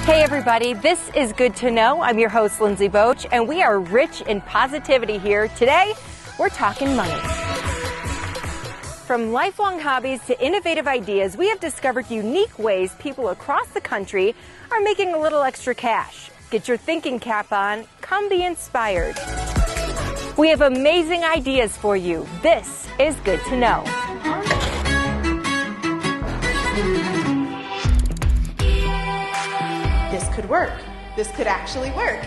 Hey everybody, this is Good to Know. I'm your host, Lindsay Boach, and we are rich in positivity here. Today, we're talking money. From lifelong hobbies to innovative ideas, we have discovered unique ways people across the country are making a little extra cash. Get your thinking cap on, come be inspired. We have amazing ideas for you. This is Good to Know. This could work. This could actually work.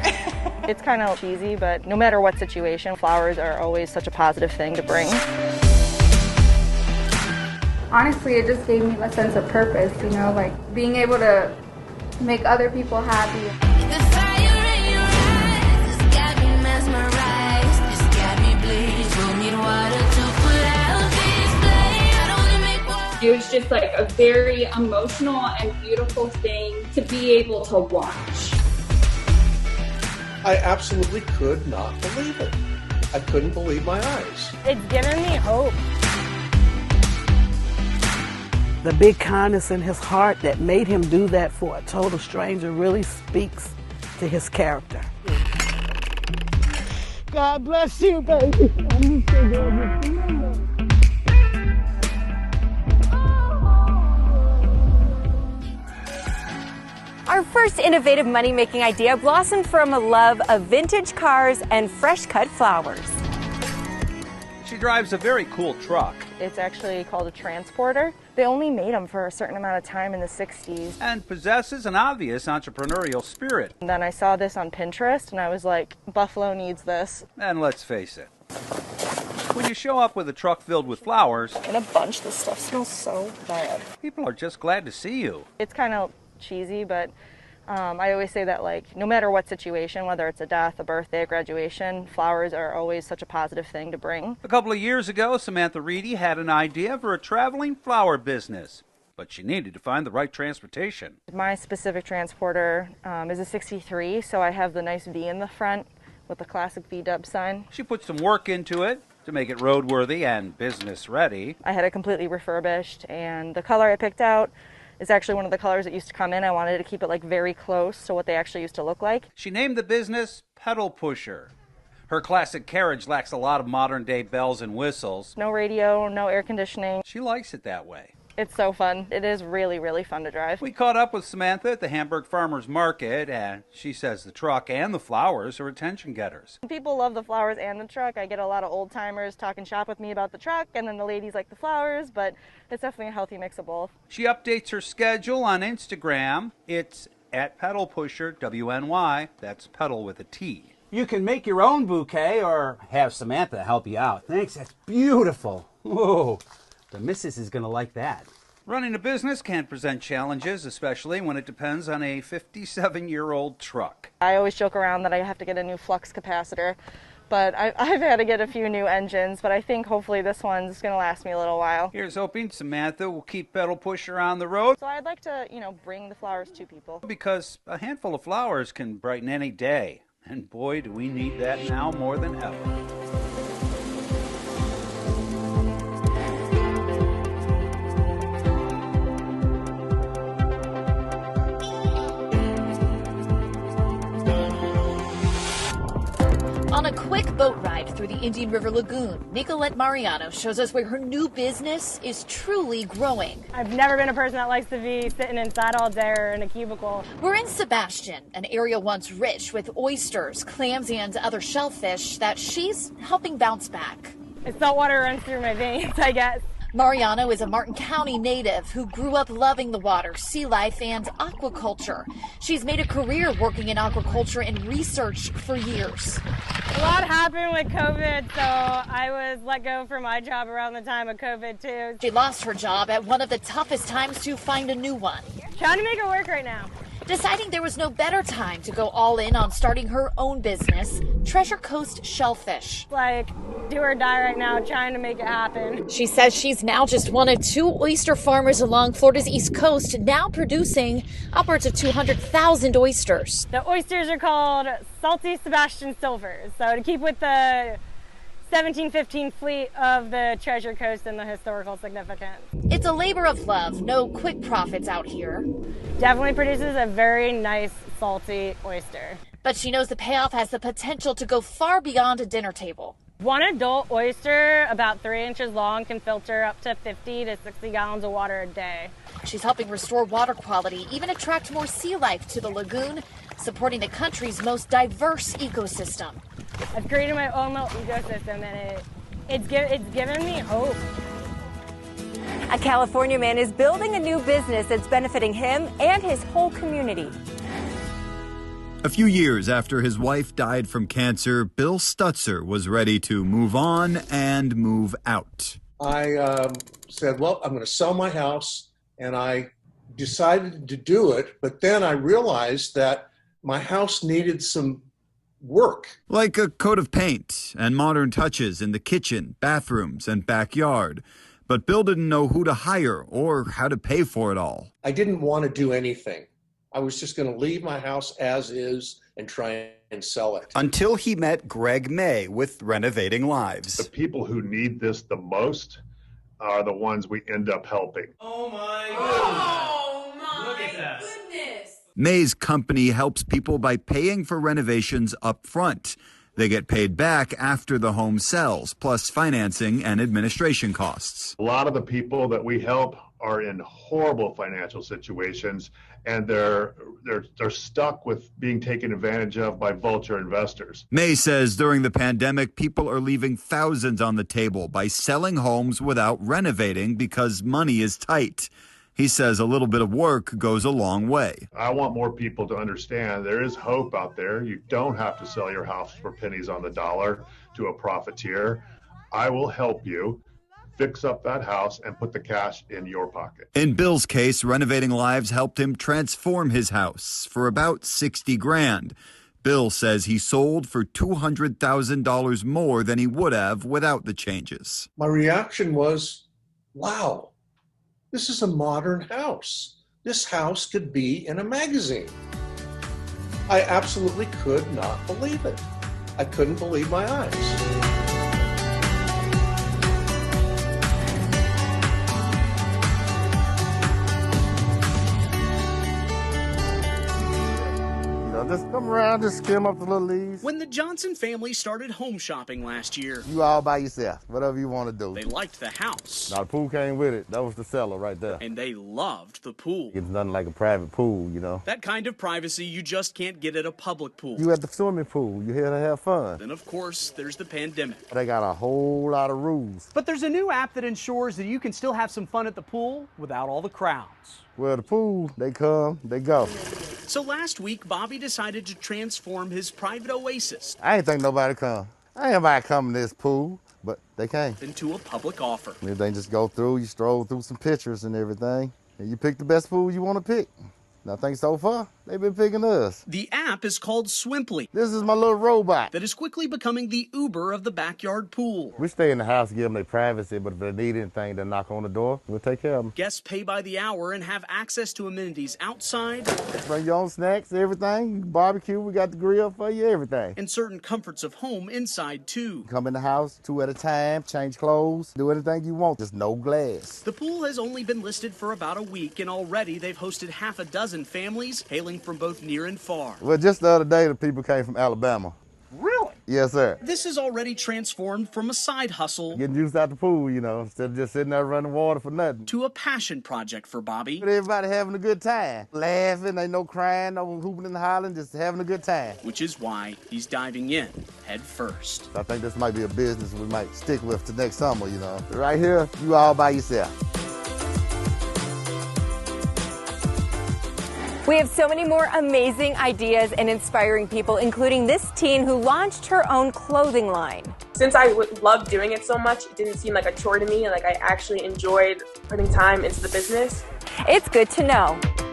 It's kind of cheesy, but no matter what situation, flowers are always such a positive thing to bring. Honestly, it just gave me a sense of purpose, you know, like being able to make other people happy. The fire in your eyes has got me mesmerized. It's got me bleed. Don't need water to put out this flame. I don't wanna make war. It was just like a very emotional and beautiful thing to be able to watch. I absolutely could not believe it. I couldn't believe my eyes. It's given me hope. The big kindness in his heart that made him do that for a total stranger really speaks to his character. God bless you, baby. Our first innovative money-making idea blossomed from a love of vintage cars and fresh-cut flowers. She drives a very cool truck. It's actually called a transporter. They only made them for a certain amount of time in the 60s. And possesses an obvious entrepreneurial spirit. And then I saw this on Pinterest and I was like, Buffalo needs this. And let's face it, when you show up with a truck filled with flowers, In a bunch, this stuff smells so bad. people are just glad to see you. It's kind of cheesy, but I always say that, like, no matter what situation, whether it's a death, a birthday, a graduation, flowers are always such a positive thing to bring. A couple of years ago, Samantha Reedy had an idea for a traveling flower business, but she needed to find the right transportation. My specific transporter is a 63, so I have the nice V in the front with the classic V-dub sign. She put some work into it to make it roadworthy and business ready. I had it completely refurbished, and the color I picked out is actually one of the colors that used to come in. I wanted to keep it like very close to what they actually used to look like. She named the business Pedal Pusher. Her classic carriage lacks a lot of modern day bells and whistles. No radio, no air conditioning. She likes it that way. It's so fun. It is really, really fun to drive. We caught up with Samantha at the Hamburg Farmers Market, and she says the truck and the flowers are attention getters. People love the flowers and the truck. I get a lot of old timers talking shop with me about the truck, and then the ladies like the flowers, but it's definitely a healthy mix of both. She updates her schedule on Instagram. It's at Pedal Pusher, WNY. That's pedal with a T. You can make your own bouquet or have Samantha help you out. Thanks, that's beautiful. Whoa, the missus is going to like that. Running a business can present challenges, especially when it depends on a 57-year-old truck. I always joke around that I have to get a new flux capacitor, but I've had to get a few new engines, but I think hopefully this one's going to last me a little while. Here's hoping Samantha will keep Pedal Pusher on the road. So I'd like to, bring the flowers to people. Because a handful of flowers can brighten any day. And boy, do we need that now more than ever. On a quick boat ride through the Indian River Lagoon, Nicolette Mariano shows us where her new business is truly growing. I've never been a person that likes to be sitting inside all day or in a cubicle. We're in Sebastian, an area once rich with oysters, clams, and other shellfish that she's helping bounce back. Salt water runs through my veins, I guess. Mariano is a Martin County native who grew up loving the water, sea life, and aquaculture. She's made a career working in aquaculture and research for years. A lot happened with COVID, so I was let go from my job around the time of COVID, too. She lost her job at one of the toughest times to find a new one. Trying to make it work right now. Deciding there was no better time to go all in on starting her own business, Treasure Coast Shellfish. Like, do or die right now, trying to make it happen. She says she's now just one of 2 oyster farmers along Florida's East Coast, now producing upwards of 200,000 oysters. The oysters are called Salty Sebastian Silvers. So to keep with the 1715 fleet of the Treasure Coast and the historical significance. It's a labor of love, no quick profits out here. Definitely produces a very nice, salty oyster. But she knows the payoff has the potential to go far beyond a dinner table. One adult oyster, about 3 inches long, can filter up to 50 to 60 gallons of water a day. She's helping restore water quality, even attract more sea life to the lagoon, supporting the country's most diverse ecosystem. I've created my own little ecosystem, and it's given me hope. A California man is building a new business that's benefiting him and his whole community. A few years after his wife died from cancer, Bill Stutzer was ready to move on and move out. I said, well, I'm going to sell my house, and I decided to do it, but then I realized that my house needed some work. Like a coat of paint and modern touches in the kitchen, bathrooms, and backyard. But Bill didn't know who to hire or how to pay for it all. I didn't want to do anything. I was just going to leave my house as is and try and sell it. Until he met Greg May with Renovating Lives. The people who need this the most are the ones we end up helping. Oh my goodness. Oh my Look at that. Goodness. May's company helps people by paying for renovations up front. They get paid back after the home sells, plus financing and administration costs. A lot of the people that we help are in horrible financial situations, and they're stuck with being taken advantage of by vulture investors. May says during the pandemic, people are leaving thousands on the table by selling homes without renovating because money is tight. He says a little bit of work goes a long way. I want more people to understand there is hope out there. You don't have to sell your house for pennies on the dollar to a profiteer. I will help you fix up that house and put the cash in your pocket. In Bill's case, Renovating Lives helped him transform his house for about $60,000. Bill says he sold for $200,000 more than he would have without the changes. My reaction was, wow. This is a modern house. This house could be in a magazine. I absolutely could not believe it. I couldn't believe my eyes. Just come around, just skim up the little leaves. When the Johnson family started home shopping last year, You all by yourself, whatever you want to do. they liked the house. Now, the pool came with it. That was the seller right there. And they loved the pool. It's nothing like a private pool, you know. That kind of privacy you just can't get at a public pool. You at the swimming pool. You're here to have fun. Then, of course, there's the pandemic. They got a whole lot of rules. But there's a new app that ensures that you can still have some fun at the pool without all the crowds. Well, the pool, they come, they go. So last week, Bobby decided to transform his private oasis. I ain't think nobody come. Ain't nobody come to this pool, but they came. Into a public offer. Everything just go through, you stroll through some pictures and everything, and you pick the best pool you want to pick. And I think so far, they've been picking us. The app is called Swimply. This is my little robot. That is quickly becoming the Uber of the backyard pool. We stay in the house, give them their privacy, but if they need anything, they knock on the door. We'll take care of them. Guests pay by the hour and have access to amenities outside. Bring your own snacks, everything. You can barbecue, we got the grill for you, everything. And certain comforts of home inside, too. Come in the house 2 at a time, change clothes, do anything you want, just no glass. The pool has only been listed for about a week, and already they've hosted half a dozen families hailing from both near and far. Well, just the other day, the people came from Alabama. Really? Yes, sir. This is already transformed from a side hustle. Getting used out the pool, you know, instead of just sitting there running water for nothing. To a passion project for Bobby. But everybody having a good time. Laughing, ain't no crying, no hooping and hollering, just having a good time. Which is why he's diving in head first. I think this might be a business we might stick with to next summer, you know. Right here, you all by yourself. We have so many more amazing ideas and inspiring people, including this teen who launched her own clothing line. Since I loved doing it so much, it didn't seem like a chore to me. Like I actually enjoyed putting time into the business. It's good to know.